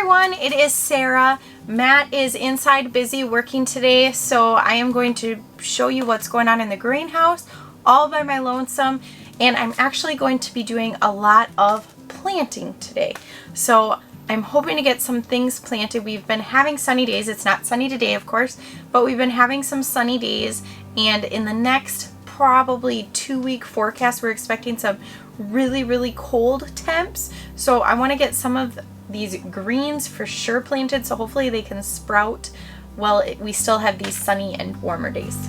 everyone, it is Sarah. Matt is inside busy working today, so I am going to show you what's going on in the greenhouse all by my lonesome, and I'm actually going to be doing a lot of planting today. So I'm hoping to get some things planted. We've been having sunny days. It's not sunny today, of course, but we've been having some sunny days, and in the next probably 2-week forecast, we're expecting some really cold temps. So I want to get some of these greens for sure planted, so hopefully they can sprout while we still have these sunny and warmer days.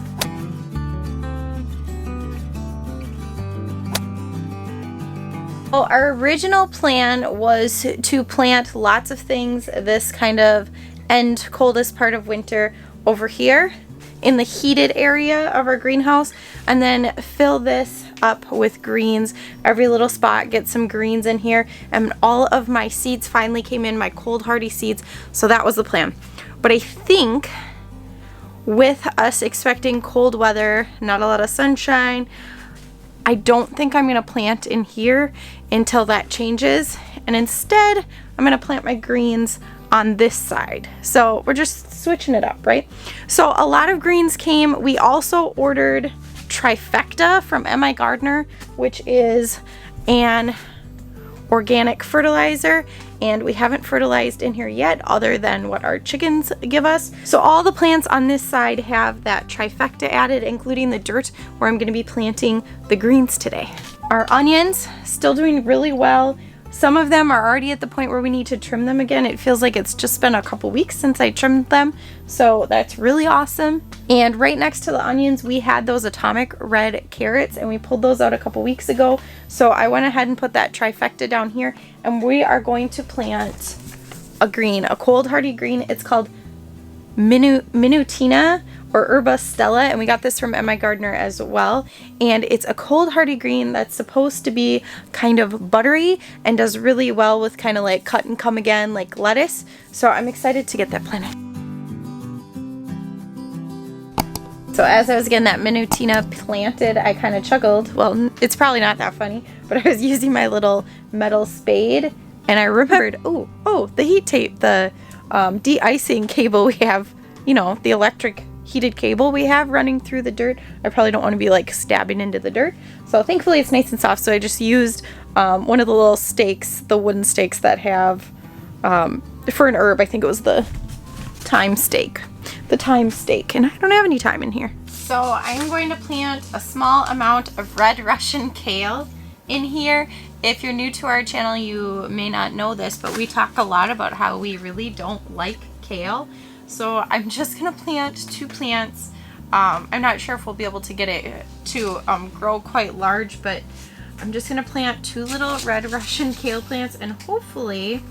Well, our original plan was to plant lots of things this kind of end coldest part of winter over here in the heated area of our greenhouse, and then fill this up with greens. Every little spot, get some greens in here, and all of my seeds finally came in, my cold hardy seeds, so that was the plan. But I think with us expecting cold weather, not a lot of sunshine, I don't think I'm gonna plant in here until that changes, and instead I'm gonna plant my greens on this side. So we're just switching it up, right? So a lot of greens came. We also ordered Trifecta from MI Gardener, which is an organic fertilizer, and we haven't fertilized in here yet other than what our chickens give us. So all the plants on this side have that Trifecta added, including the dirt where I'm going to be planting the greens today. Our onions still doing really well. Some of them are already at the point where we need to trim them again. It feels like it's just been a couple weeks since I trimmed them, so that's really awesome. And right next to the onions, we had those atomic red carrots, and we pulled those out a couple weeks ago. So I went ahead and put that Trifecta down here, and we are going to plant a green, a cold hardy green. It's called Minutina or Herba Stella, and we got this from MI Gardener as well. And it's a cold hardy green that's supposed to be kind of buttery and does really well with kind of like cut and come again like lettuce. So I'm excited to get that planted. So as I was getting that Minutina planted, I kind of chuckled. Well, it's probably not that funny, but I was using my little metal spade, and I remembered, oh, the heat tape, the de-icing cable we have, you know, the electric heated cable we have running through the dirt. I probably don't want to be like stabbing into the dirt. So thankfully it's nice and soft. So I just used one of the little stakes, the wooden stakes that have, for an herb, I think it was the thyme stake. And I don't have any thyme in here. So I'm going to plant a small amount of red Russian kale in here. If you're new to our channel, you may not know this, but we talk a lot about how we really don't like kale. So I'm just gonna plant 2 plants. I'm not sure if we'll be able to get it to grow quite large, but I'm just gonna plant 2 little red Russian kale plants, and hopefully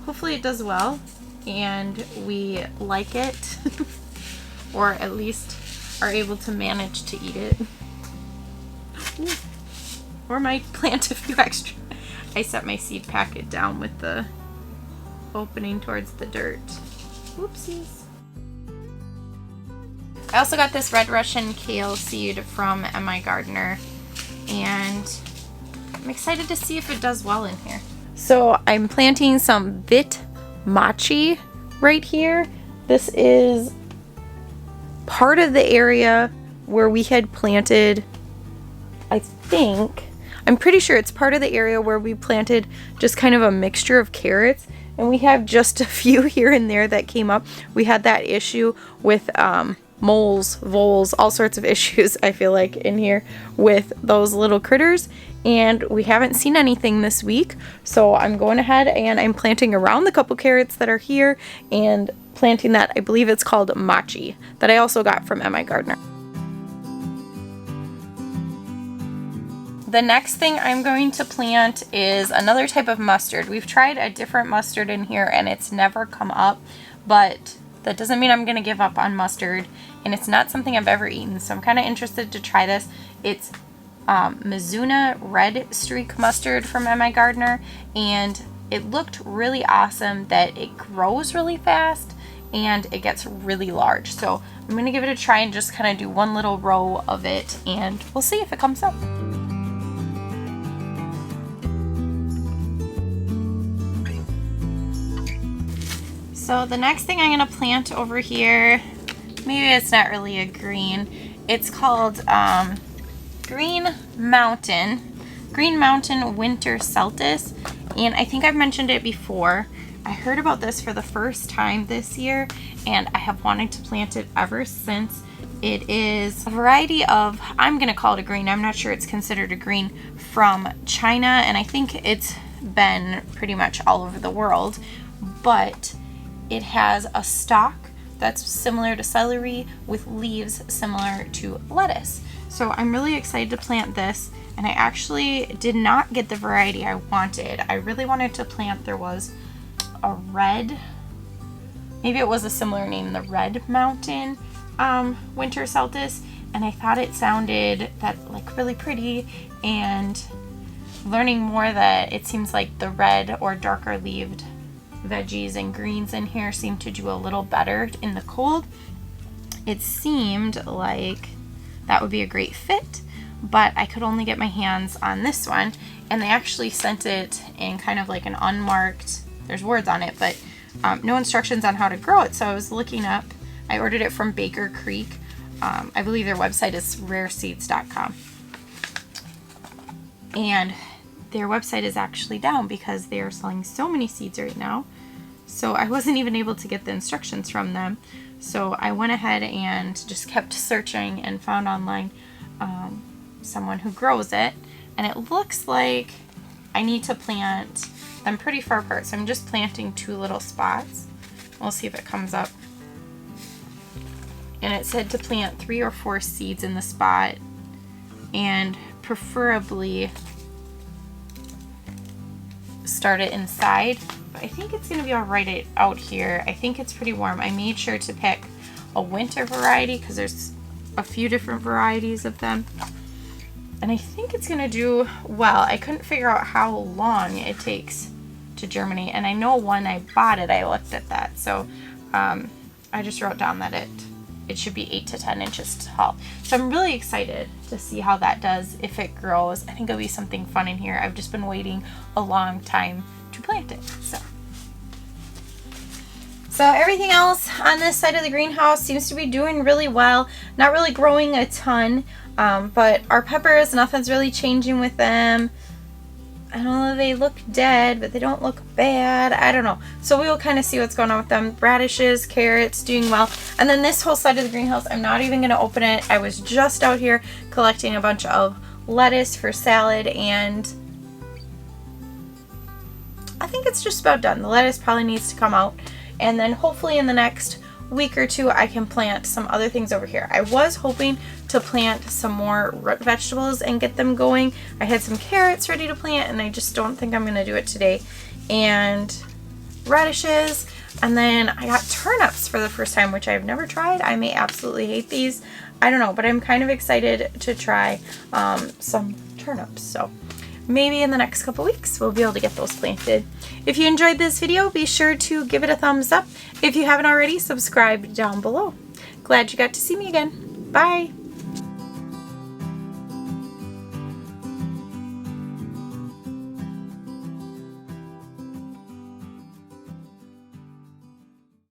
it does well and we like it or at least are able to manage to eat it. Or might plant a few extra. I set my seed packet down with the opening towards the dirt. Whoopsies. I also got this red Russian kale seed from MI Gardener, and I'm excited to see if it does well in here. So I'm planting some Vitmachi right here. This is part of the area where we had planted, I'm pretty sure it's part of the area where we planted just kind of a mixture of carrots. And we have just a few here and there that came up. We had that issue with moles, voles, all sorts of issues, I feel like, in here with those little critters. And we haven't seen anything this week. So I'm going ahead and I'm planting around the couple carrots that are here and planting that, I believe it's called Machi, that I also got from MI Gardener. The next thing I'm going to plant is another type of mustard. We've tried a different mustard in here and it's never come up, but that doesn't mean I'm going to give up on mustard, and it's not something I've ever eaten, so I'm kind of interested to try this. It's Mizuna Red Streak Mustard from MI Gardener, and it looked really awesome that it grows really fast and it gets really large. So I'm going to give it a try and just kind of do one little row of it, and we'll see if it comes up. So the next thing I'm going to plant over here, maybe it's not really a green. It's called Green Mountain Winter Celtis. And I think I've mentioned it before. I heard about this for the first time this year, and I have wanted to plant it ever since. It is a variety of, I'm going to call it a green. I'm not sure it's considered a green, from China, and I think it's been pretty much all over the world. But it has a stalk that's similar to celery with leaves similar to lettuce. So I'm really excited to plant this, and I actually did not get the variety I wanted. I really wanted to plant, there was a red, maybe it was a similar name, the Red Mountain Winter Celtis, and I thought it sounded like really pretty, and learning more that it seems like the red or darker leaved veggies and greens in here seem to do a little better in the cold. It seemed like that would be a great fit, but I could only get my hands on this one, and they actually sent it in kind of like an unmarked, there's words on it, but no instructions on how to grow it. So I was looking up, I ordered it from Baker Creek. I believe their website is rareseeds.com, and their website is actually down because they are selling so many seeds right now. So I wasn't even able to get the instructions from them. So I went ahead and just kept searching and found online someone who grows it. And it looks like I need to plant them pretty far apart. So I'm just planting 2 little spots. We'll see if it comes up. And it said to plant 3 or 4 seeds in the spot, and preferably start it inside. But I think it's going to be all right out here. I think it's pretty warm. I made sure to pick a winter variety because there's a few different varieties of them, and I think it's going to do well. I couldn't figure out how long it takes to germinate, and I know when I bought it I looked at that, so I just wrote down that it should be 8 to 10 inches tall. So I'm really excited to see how that does, if it grows. I think it'll be something fun in here. I've just been waiting a long time to plant it. So everything else on this side of the greenhouse seems to be doing really well. Not really growing a ton, but our peppers, nothing's really changing with them. I don't know, they look dead, but they don't look bad. I don't know. So we will kind of see what's going on with them. Radishes, carrots, doing well. And then this whole side of the greenhouse, I'm not even going to open it. I was just out here collecting a bunch of lettuce for salad, and I think it's just about done. The lettuce probably needs to come out. And then hopefully in the next week or 2 I can plant some other things over here. I was hoping to plant some more root vegetables and get them going. I had some carrots ready to plant, and I just don't think I'm going to do it today. And radishes, and then I got turnips for the first time, which I've never tried. I may absolutely hate these. I don't know, but I'm kind of excited to try some turnips. So maybe in the next couple weeks we'll be able to get those planted. If you enjoyed this video, be sure to give it a thumbs up. If you haven't already, subscribe down below. Glad you got to see me again. Bye!